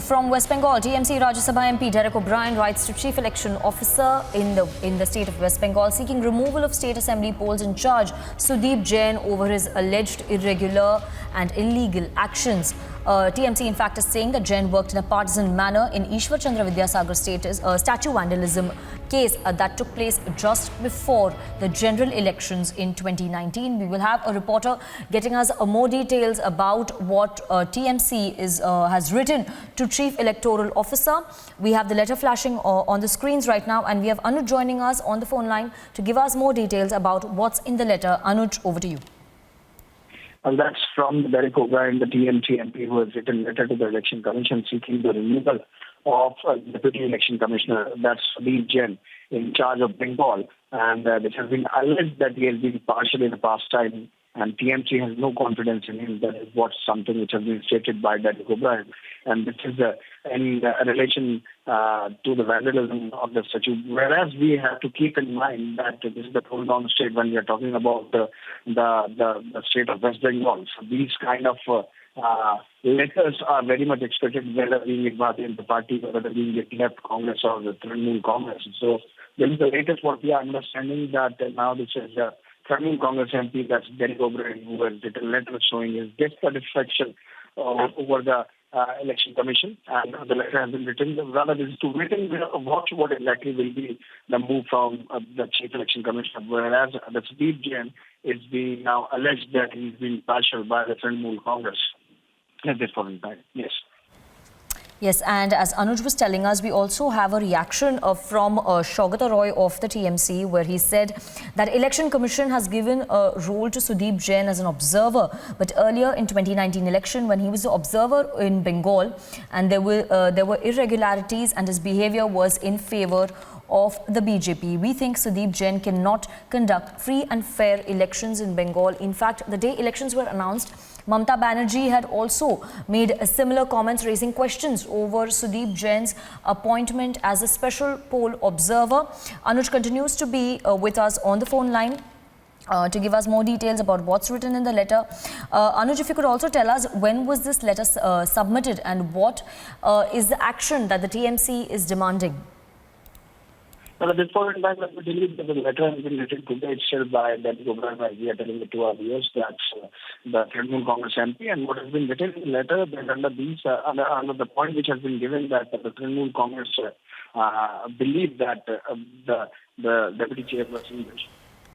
From West Bengal, TMC Rajya Sabha MP Derek O'Brien writes to Chief Election Officer in the state of West Bengal seeking removal of state assembly polls in charge Sudeep Jain over his alleged irregular and illegal actions. TMC in fact is saying that Jain worked in a partisan manner in Ishwar Chandra Vidyasagar statue vandalism case that took place just before the general elections in 2019. We will have a reporter getting us more details about what TMC has written to Chief Electoral Officer. We have the letter flashing on the screens right now, and we have Anuj joining us on the phone line to give us more details about what's in the letter. Anuj, over to you. Well, that's from Derek O'Brien, the TMC MP, who has written a letter to the Election Commission seeking the removal of Deputy Election Commissioner, that's Sudeep Jain, in charge of Bengal. And it has been alleged that he has been partial in the past time, and TMC has no confidence in him. That is something which has been stated by Derek O'Brien. And this is in relation to the vandalism of the statue. Whereas we have to keep in mind that this is the hold-down state when we are talking about the state of West Bengal. So these kind of letters are very much expected, whether being in Bharatiya Janata Party, whether being in left Congress or the Trinamool Congress. So this is the latest what we are understanding, that now this is the Trinamool Congress MP, that's Derek O'Brien, who has written a letter showing his dissatisfaction over the Election Commission, and the letter has been written. Rather, this is to written watch what exactly will be the move from the Chief Election Commissioner, whereas the Sudeep Jain is being now alleged that he's been partial by the Trinamool Congress at this point in time. Yes. Yes, and as Anuj was telling us, we also have a reaction from Saugata Roy of the TMC, where he said that Election Commission has given a role to Sudeep Jain as an observer. But earlier in 2019 election, when he was the observer in Bengal, and there were irregularities and his behavior was in favour of the BJP. We think Sudeep Jain cannot conduct free and fair elections in Bengal. In fact, the day elections were announced, Mamata Banerjee had also made similar comments, raising questions over Sudeep Jain's appointment as a special poll observer. Anuj continues to be with us on the phone line to give us more details about what's written in the letter. Anuj, if you could also tell us, when was this letter submitted and what is the action that the TMC is demanding? Well, at this point in time, I believe that the letter has been written today itself by Derek O'Brien, as we are telling it to our viewers. That's the Trinamool Congress MP. And what has been written in the letter, that under these, under the point which has been given, that the Trinamool Congress believe that the deputy chairperson